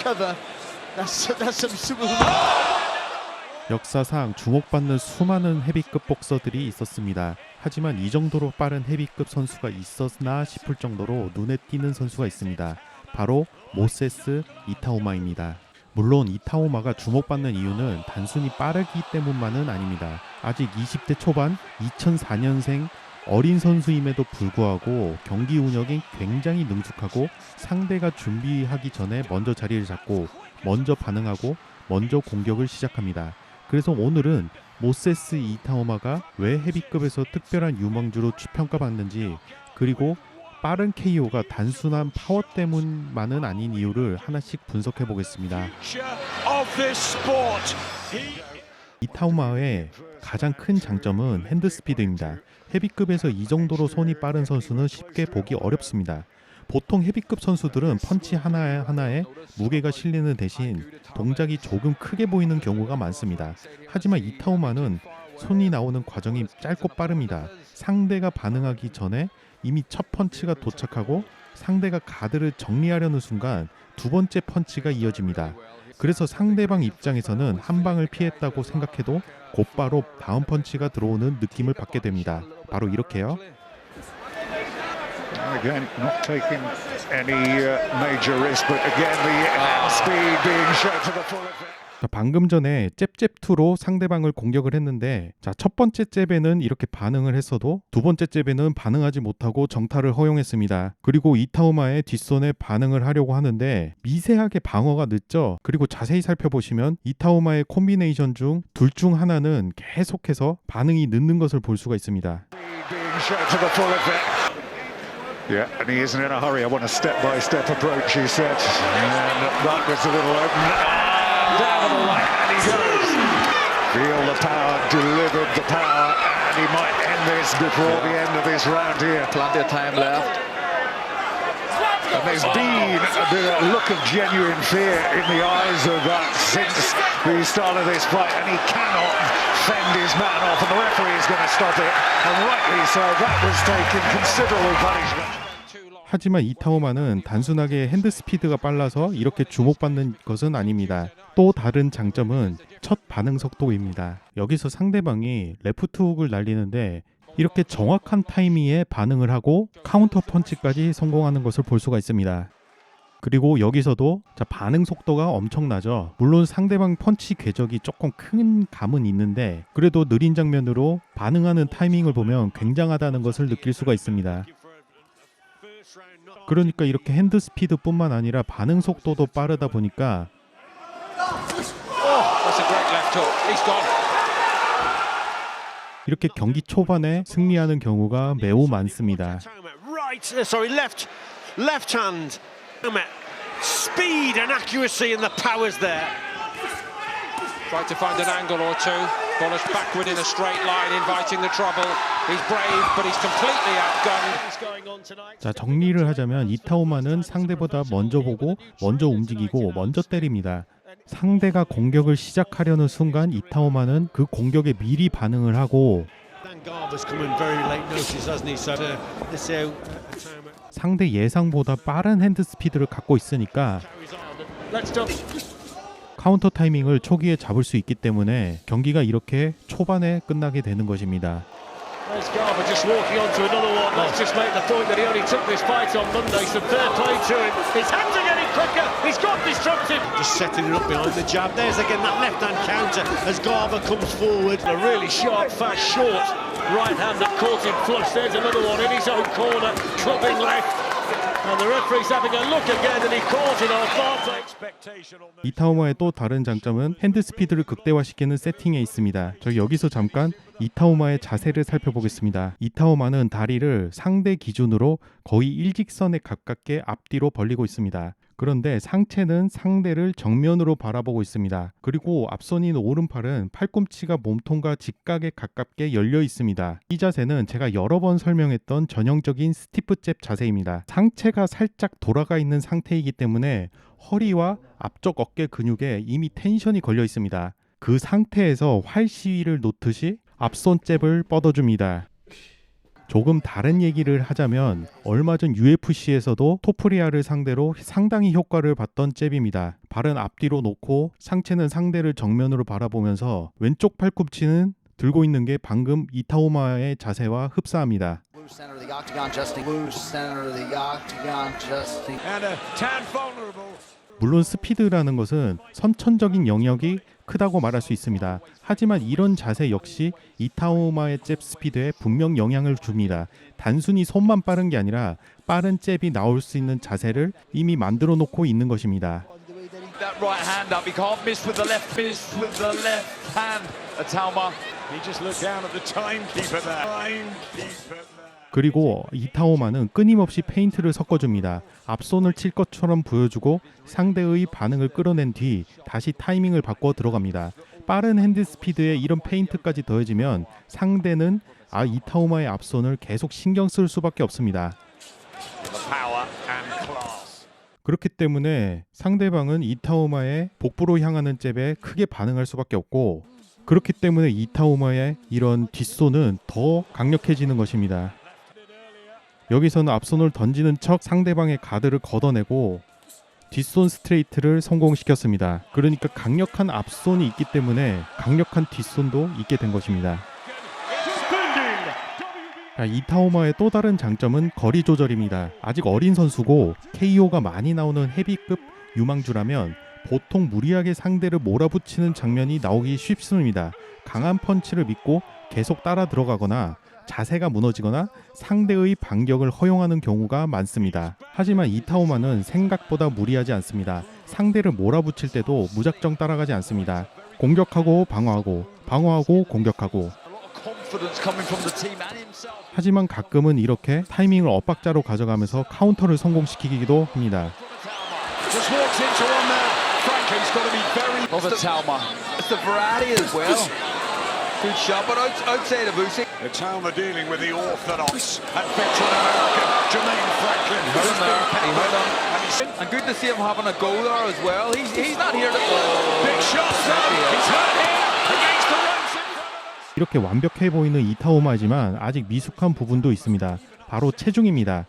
cover. That's some super. 역사상 주목받는 수많은 헤비급 복서들이 있었습니다. 하지만 이 정도로 빠른 헤비급 선수가 있었나 싶을 정도로 눈에 띄는 선수가 있습니다. 바로 모세스 이타오마입니다. 물론 이타오마가 주목받는 이유는 단순히 빠르기 때문만은 아닙니다. 아직 20대 초반 2004년생 어린 선수임에도 불구하고 경기 운영이 굉장히 능숙하고 상대가 준비하기 전에 먼저 자리를 잡고 먼저 반응하고 먼저 공격을 시작합니다. 그래서 오늘은 모세스 이타오마가 왜 헤비급에서 특별한 유망주로 평가받는지, 그리고 빠른 KO가 단순한 파워 때문만은 아닌 이유를 하나씩 분석해 보겠습니다. 이타오마의 가장 큰 장점은 핸드 스피드입니다. 헤비급에서 이 정도로 손이 빠른 선수는 쉽게 보기 어렵습니다. 보통 헤비급 선수들은 펀치 하나에 무게가 실리는 대신 동작이 조금 크게 보이는 경우가 많습니다. 하지만 이타오마는 손이 나오는 과정이 짧고 빠릅니다. 상대가 반응하기 전에 이미 첫 펀치가 도착하고 상대가 가드를 정리하려는 순간 두 번째 펀치가 이어집니다. 그래서 상대방 입장에서는 한 방을 피했다고 생각해도 곧바로 다음 펀치가 들어오는 느낌을 받게 됩니다. 바로 이렇게요. Again, not taking any major risk, but again the speed being shown to the full effect. 방금 전에 잽2로 상대방을 공격을 했는데, 첫 번째 잽에는 이렇게 반응을 했어도 두 번째 잽에는 반응하지 못하고 정타를 허용했습니다. 그리고 이타오마의 뒷손에 반응을 하려고 하는데 미세하게 방어가 늦죠. 그리고 자세히 살펴보시면 이타오마의 콤비네이션 중 둘 중 하나는 계속해서 반응이 늦는 것을 볼 수가 있습니다. Yeah, and he isn't in a hurry. I want a step-by-step approach, he said. And that was a little open. Down the right, and he goes. Feel the power, delivered the power, and he might end this before the end of this round here. Plenty of time left. And there's been a look of genuine fear in the eyes of that since the start of this fight, and he cannot fend his man off, and the referee is going to stop it, and rightly so. That was taking considerable punishment. 하지만 이타오마는 단순하게 핸드 스피드가 빨라서 이렇게 주목받는 것은 아닙니다. 또 다른 장점은 첫 반응 속도입니다. 여기서 상대방이 레프트 훅을 날리는데 이렇게 정확한 타이밍에 반응을 하고 카운터 펀치까지 성공하는 것을 볼 수가 있습니다. 그리고 여기서도 반응 속도가 엄청나죠. 물론 상대방 펀치 궤적이 조금 큰 감은 있는데 그래도 느린 장면으로 반응하는 타이밍을 보면 굉장하다는 것을 느낄 수가 있습니다. 그러니까 이렇게 핸드 스피드뿐만 아니라 반응 속도도 빠르다 보니까 이렇게 경기 초반에 승리하는 경우가 매우 많습니다. Left hand. Speed and accuracy and the powers there. Tried to find an angle or two. Bullish backward in a straight line, inviting the trouble. He's brave, but he's completely outgunned. 정리를 하자면 이타오마는 상대보다 먼저 보고 먼저 움직이고 먼저 때립니다. 상대가 공격을 시작하려는 순간 이타오마는 그 공격에 미리 반응을 하고 상대 예상보다 빠른 핸드 스피드를 갖고 있으니까 카운터 타이밍을 초기에 잡을 수 있기 때문에 경기가 이렇게 초반에 끝나게 되는 것입니다. There's Garber just walking on to another one. Let's just make the point that he only took this fight on Monday. Some fair play to him. His hands are getting quicker. He's got disrupted. Just setting it up behind the jab. There's again that left-hand counter as Garber comes forward. A really sharp, fast, short right hand that caught him flush. There's another one in his own corner, clubbing left. And the referee's having a look again and he calls it off. 이타오마의 또 다른 장점은 핸드 스피드를 극대화시키는 세팅에 있습니다. 저희 여기서 잠깐 이타오마의 자세를 살펴보겠습니다. 이타오마는 다리를 상대 기준으로 거의 일직선에 가깝게 앞뒤로 벌리고 있습니다. 그런데 상체는 상대를 정면으로 바라보고 있습니다. 그리고 앞손인 오른팔은 팔꿈치가 몸통과 직각에 가깝게 열려 있습니다. 이 자세는 제가 여러 번 설명했던 전형적인 스티프 잽 자세입니다. 상체가 살짝 돌아가 있는 상태이기 때문에 허리와 앞쪽 어깨 근육에 이미 텐션이 걸려 있습니다. 그 상태에서 활 시위를 놓듯이 앞손 잽을 뻗어줍니다. 조금 다른 얘기를 하자면 얼마 전 UFC에서도 토프리아를 상대로 상당히 효과를 봤던 잽입니다. 발은 앞뒤로 놓고 상체는 상대를 정면으로 바라보면서 왼쪽 팔꿈치는 들고 있는 게 방금 이타오마의 자세와 흡사합니다. 물론 스피드라는 것은 선천적인 영역이 크다고 말할 수 있습니다. 하지만 이런 자세 역시 이타오마의 잽 스피드에 분명 영향을 줍니다. 단순히 손만 빠른 게 아니라 빠른 잽이 나올 수 있는 자세를 이미 만들어 놓고 있는 것입니다. That right hand up, he can't miss with the left hand. Itauma. He just looked down at the timekeeper there. 그리고 이타오마는 끊임없이 페인트를 섞어줍니다. 앞손을 칠 것처럼 보여주고 상대의 반응을 끌어낸 뒤 다시 타이밍을 바꿔 들어갑니다. 빠른 핸드 스피드에 이런 페인트까지 더해지면 상대는 이타오마의 앞손을 계속 신경 쓸 수밖에 없습니다. 그렇기 때문에 상대방은 이타오마의 복부로 향하는 잽에 크게 반응할 수밖에 없고, 그렇기 때문에 이타오마의 이런 뒷손은 더 강력해지는 것입니다. 여기서는 앞손을 던지는 척 상대방의 가드를 걷어내고 뒷손 스트레이트를 성공시켰습니다. 그러니까 강력한 앞손이 있기 때문에 강력한 뒷손도 있게 된 것입니다. 이타오마의 또 다른 장점은 거리 조절입니다. 아직 어린 선수고 KO가 많이 나오는 헤비급 유망주라면 보통 무리하게 상대를 몰아붙이는 장면이 나오기 쉽습니다. 강한 펀치를 믿고 계속 따라 들어가거나 자세가 무너지거나 상대의 반격을 허용하는 경우가 많습니다. 하지만 이타오마는 생각보다 무리하지 않습니다. 상대를 몰아붙일 때도 무작정 따라가지 않습니다. 공격하고 방어하고, 방어하고 공격하고. 하지만 가끔은 이렇게 타이밍을 엇박자로 가져가면서 카운터를 성공시키기도 합니다. Good shot, but outside of Usyk. Itauma dealing with the orthodox and veteran American Jermaine Franklin. He held on. And good to see him having a go there as well. He's not here to. Big shot though. He's hurt here against the ropes. 이렇게 완벽해 보이는 이타오마지만 아직 미숙한 부분도 있습니다. 바로 체중입니다.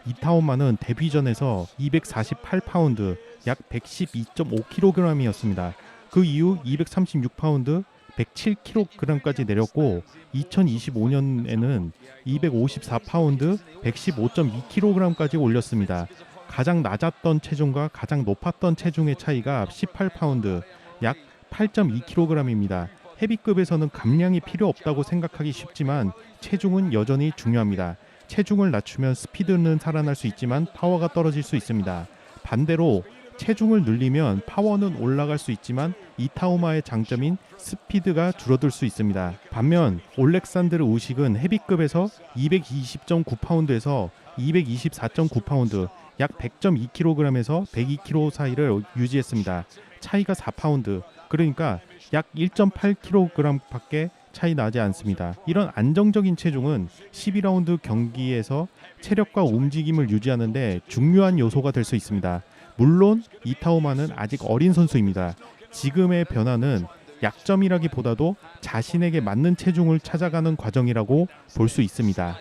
이타오마는 데뷔전에서 248파운드, 약 112.5kg이었습니다. 그 이후 236파운드, 107kg까지 내렸고 2025년에는 254파운드, 115.2kg까지 올렸습니다. 가장 낮았던 체중과 가장 높았던 체중의 차이가 18파운드, 약 8.2kg입니다. 헤비급에서는 감량이 필요 없다고 생각하기 쉽지만 체중은 여전히 중요합니다. 체중을 낮추면 스피드는 살아날 수 있지만 파워가 떨어질 수 있습니다. 반대로 체중을 늘리면 파워는 올라갈 수 있지만 이타오마의 장점인 스피드가 줄어들 수 있습니다. 반면 올렉산드르 우식은 헤비급에서 220.9파운드에서 224.9파운드, 약 100.2kg에서 102kg 사이를 유지했습니다. 차이가 4파운드, 그러니까 약 1.8kg 밖에 차이 나지 않습니다. 이런 안정적인 체중은 12라운드 경기에서 체력과 움직임을 유지하는 데 중요한 요소가 될 수 있습니다. 물론 이타오마는 아직 어린 선수입니다. 지금의 변화는 약점이라기보다도 자신에게 맞는 체중을 찾아가는 과정이라고 볼 수 있습니다.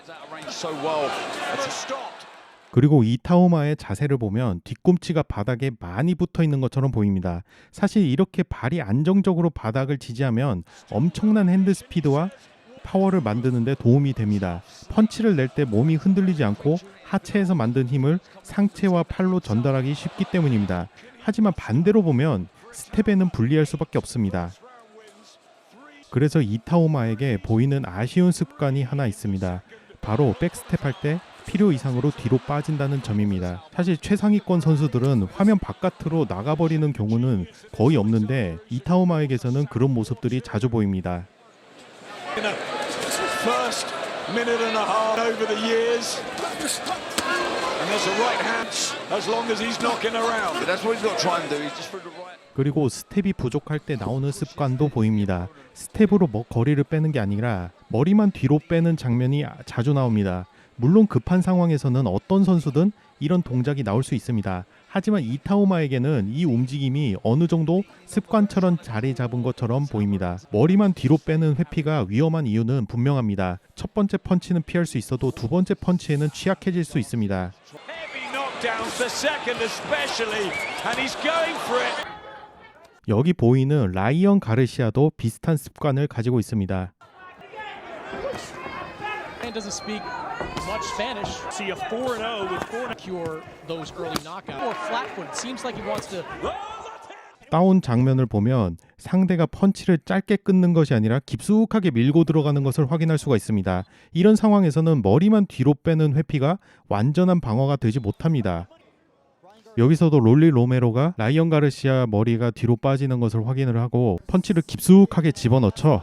그리고 이타오마의 자세를 보면 뒤꿈치가 바닥에 많이 붙어 있는 것처럼 보입니다. 사실 이렇게 발이 안정적으로 바닥을 지지하면 엄청난 핸드 스피드와 파워를 만드는 데 도움이 됩니다. 펀치를 낼 때 몸이 흔들리지 않고 하체에서 만든 힘을 상체와 팔로 전달하기 쉽기 때문입니다. 하지만 반대로 보면 스텝에는 불리할 수밖에 없습니다. 그래서 이타오마에게 보이는 아쉬운 습관이 하나 있습니다. 바로 백스텝 할 때 필요 이상으로 뒤로 빠진다는 점입니다. 사실 최상위권 선수들은 화면 바깥으로 나가버리는 경우는 거의 없는데 이타오마에게서는 그런 모습들이 자주 보입니다. First minute and a half over the years. And there's a right hand as long as he's knocking around. That's what he's got to try and do. He's just for the right. 그리고 스텝이 부족할 때 나오는 습관도 보입니다. 스텝으로 거리를 빼는 게 아니라 머리만 뒤로 빼는 장면이 자주 나옵니다. 물론 급한 상황에서는 어떤 선수든 이런 동작이 나올 수 있습니다. 하지만 이타우마에게는 이 움직임이 어느 정도 습관처럼 자리 잡은 것처럼 보입니다. 머리만 뒤로 빼는 회피가 위험한 이유는 분명합니다. 첫 번째 펀치는 피할 수 있어도 두 번째 펀치에는 취약해질 수 있습니다. 여기 보이는 라이언 가르시아도 비슷한 습관을 가지고 있습니다. Doesn't speak much Spanish. See a 4-0 with 4 cure those early knockouts. More flat-footed. Seems like he wants to. 다운 장면을 보면 상대가 펀치를 짧게 끊는 것이 아니라 깊숙하게 밀고 들어가는 것을 확인할 수가 있습니다. 이런 상황에서는 머리만 뒤로 빼는 회피가 완전한 방어가 되지 못합니다. 여기서도 롤리 로메로가 라이언 가르시아 머리가 뒤로 빠지는 것을 확인을 하고 펀치를 깊숙하게 집어넣죠.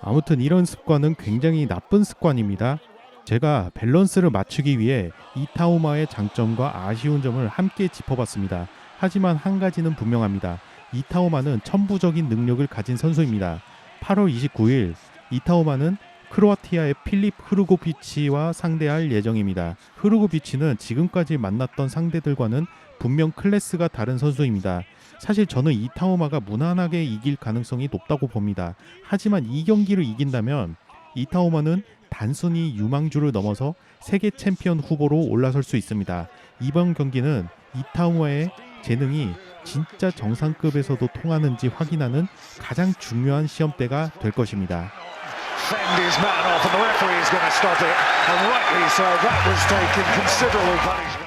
아무튼 이런 습관은 굉장히 나쁜 습관입니다. 제가 밸런스를 맞추기 위해 이타우마의 장점과 아쉬운 점을 함께 짚어봤습니다. 하지만 한 가지는 분명합니다. 이타우마는 천부적인 능력을 가진 선수입니다. 8월 29일 이타우마는 크로아티아의 필립 흐르고비치와 상대할 예정입니다. 흐르고비치는 지금까지 만났던 상대들과는 분명 클래스가 다른 선수입니다. 사실 저는 이타우마가 무난하게 이길 가능성이 높다고 봅니다. 하지만 이 경기를 이긴다면 이타우마는 단순히 유망주를 넘어서 세계 챔피언 후보로 올라설 수 있습니다. 이번 경기는 이타우마의 재능이 진짜 정상급에서도 통하는지 확인하는 가장 중요한 시험대가 될 것입니다. Fend his man off and the referee is going to stop it, and rightly so. That was taken considerable punishment.